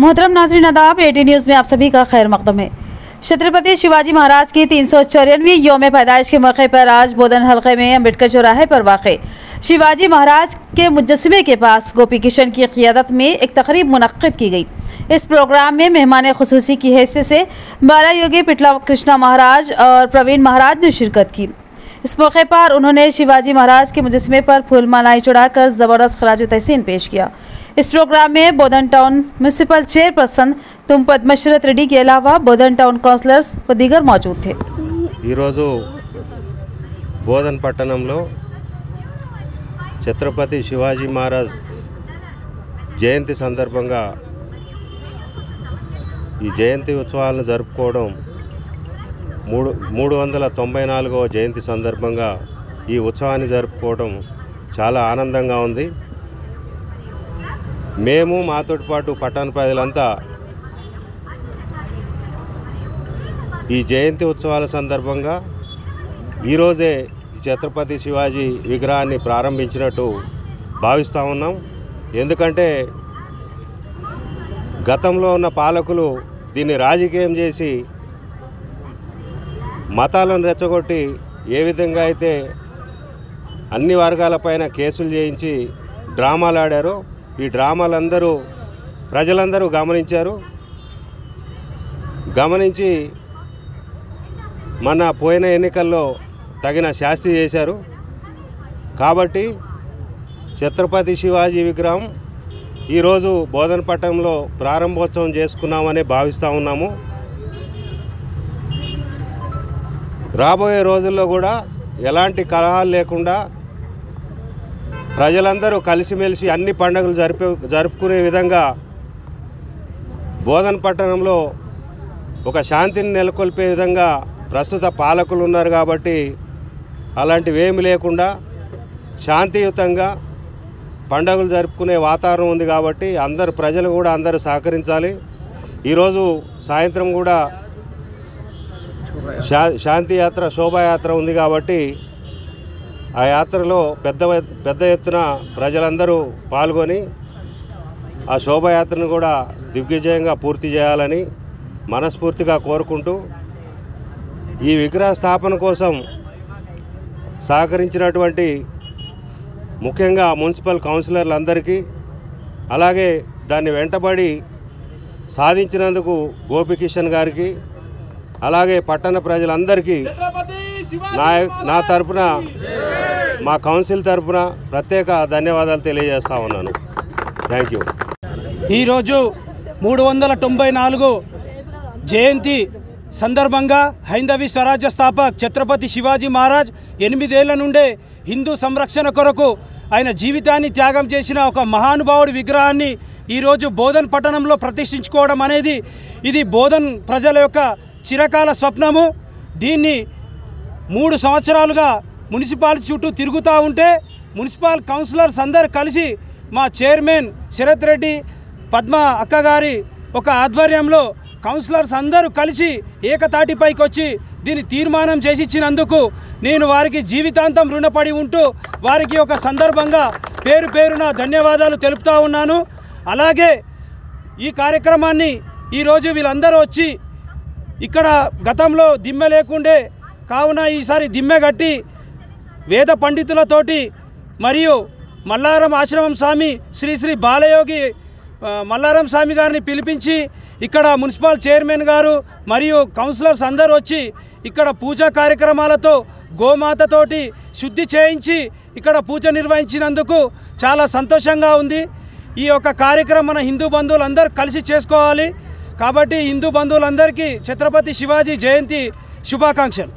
मोहतरम नाज़रीन आदाब, 18 न्यूज़ में आप सभी का खैर मकदम है। छत्रपति शिवाजी महाराज की 394वीं यौम पैदाइश के मौके पर आज बोधन हल्के में अम्बेडकर चौराहे पर वाक़े शिवाजी महाराज के मुजस्समे के पास गोपी किशन की क़ियादत में एक तकरीब मुनक्किद की गई। इस प्रोग्राम में मेहमान खुसूसी की हैसियत से बाला योगी पिटला कृष्णा महाराज और प्रवीण महाराज ने शिरकत की। इस मौके पर उन्होंने शिवाजी महाराज के मुजस्समे पर फूल मालाएं चढ़ाकर ज़बरदस्त खराज तहसीन पेश किया। इस प्रोग्राम में बोधन टाउन म्यूनसिपल चेयरपर्सन तुम पद्मश्रत रेड्डी के अलावा बोधन टाउन काउंसलर्स व दीगर मौजूद थे। बोधन पट्टणंलो छत्रपति शिवाजी महाराज जयंती संदर्भंगा ఈ జయంతి ఉత్సవాలను జరుపుకోవడం 394వ జయంతి సందర్భంగా ఈ ఉత్సవాన్ని జరుపుకోవడం చాలా ఆనందంగా ఉంది। మేము మాతోటి పాటు పట్టణ ప్రజలంతా ఈ జయంతి ఉత్సవాల సందర్భంగా ఈ రోజే ఛత్రపతి శివాజీ విగ్రహాన్ని ప్రారంభించినట్టు భావిస్తా ఉన్నాం। ఎందుకంటే గతంలో ఉన్న పాలకులు దీన్ని రాజకీయం చేసి మతాలను రెచ్చగొట్టి ఏ విధంగా అయితే అన్ని వర్గాలపైన కేసులు చేయించి డ్రామాలు ఆడారో ఈ డ్రామాలందరూ ప్రజలందరూ గమనించి మన పోయిన ఎన్నికల్లో తగిన శాస్తి చేశారు। కాబట్టి ఛత్రపతి శివాజీ విగ్రహం ఈరోజు బోధన పట్టణంలో ప్రారంభోత్సవం చేసుకున్నామని భావిస్తూ ఉన్నాము। రాబోయే రోజుల్లో కూడా ఎలాంటి కలహాలు లేకుండా ప్రజలందరూ కలిసిమెలిసి అన్ని పండుగలు జరుపుకునే విధంగా బోధన పట్టణంలో ఒక శాంతిని నెలకొల్పే విధంగా ప్రస్తుత పాలకులు ఉన్నారు। కాబట్టి అలాంటివి ఏమీ లేకుండా శాంతియుతంగా పండుగలు జరుపుకునే వాతావరణం ఉంది। కాబట్టి అందరు ప్రజలు కూడా అందరూ సహకరించాలి। ఈరోజు సాయంత్రం కూడా శాంతి యాత్ర శోభాయాత్ర ఉంది కాబట్టి ఆ యాత్రలో పెద్ద ఎత్తున ప్రజలందరూ పాల్గొని ఆ శోభాయాత్రను కూడా దిగ్విజయంగా పూర్తి చేయాలని మనస్ఫూర్తిగా కోరుకుంటూ ఈ విగ్రహ స్థాపన కోసం సహకరించినటువంటి ముఖ్యంగా మున్సిపల్ కౌన్సిలర్లందరికీ అలాగే దాన్ని వెంటబడి సాధించినందుకు గోపి కిషన్ గారికి అలాగే పట్టణ ప్రజలందరికీ నా తరపున మా కౌన్సిల్ తరపున ప్రత్యేక ధన్యవాదాలు తెలియజేస్తా ఉన్నాను। Thank you. ఈరోజు 394 జయంతి సందర్భంగా హైందవి స్వరాజ్య స్థాపక్ ఛత్రపతి శివాజీ మహారాజ్ 8 ఏళ్ల నుండే హిందూ సంరక్షణ కొరకు ఆయన జీవితాన్ని త్యాగం చేసిన ఒక మహానుభావుడి విగ్రహాన్ని ఈరోజు బోధన్ పట్టణంలో ప్రతిష్ఠించుకోవడం అనేది ఇది బోధన్ ప్రజల యొక్క చిరకాల స్వప్నము। దీన్ని 3 సంవత్సరాలుగా మున్సిపాలిటీ చుట్టూ తిరుగుతూ ఉంటే మున్సిపల్ కౌన్సిలర్స్ అందరు కలిసి మా చైర్మన్ శరత్ రెడ్డి పద్మ అక్కగారి ఒక ఆధ్వర్యంలో కౌన్సిలర్స్ అందరూ కలిసి ఏకతాటిపైకి వచ్చి దీన్ని తీర్మానం చేసి ఇచ్చినందుకు నేను వారికి జీవితాంతం రుణపడి ఉంటూ వారికి ఒక సందర్భంగా పేరున ధన్యవాదాలు తెలుపుతా ఉన్నాను। అలాగే ఈ కార్యక్రమాన్ని ఈరోజు వీళ్ళందరూ వచ్చి ఇక్కడ గతంలో దిమ్మె లేకుండే కావున ఈసారి దిమ్మె కట్టి వేద పండితులతోటి మరియు మల్లారం ఆశ్రమం స్వామి శ్రీ బాలయోగి మల్లారం స్వామి గారిని పిలిపించి ఇక్కడ మున్సిపల్ చైర్మన్ గారు మరియు కౌన్సిలర్స్ అందరూ వచ్చి ఇక్కడ పూజా కార్యక్రమాలతో గోమాతతోటి శుద్ధి చేయించి ఇక్కడ పూజ నిర్వహించినందుకు చాలా సంతోషంగా ఉంది। ఈ యొక్క కార్యక్రమం మన హిందూ బంధువులందరూ కలిసి చేసుకోవాలి। కాబట్టి హిందూ బంధువులందరికీ ఛత్రపతి శివాజీ జయంతి శుభాకాంక్షలు।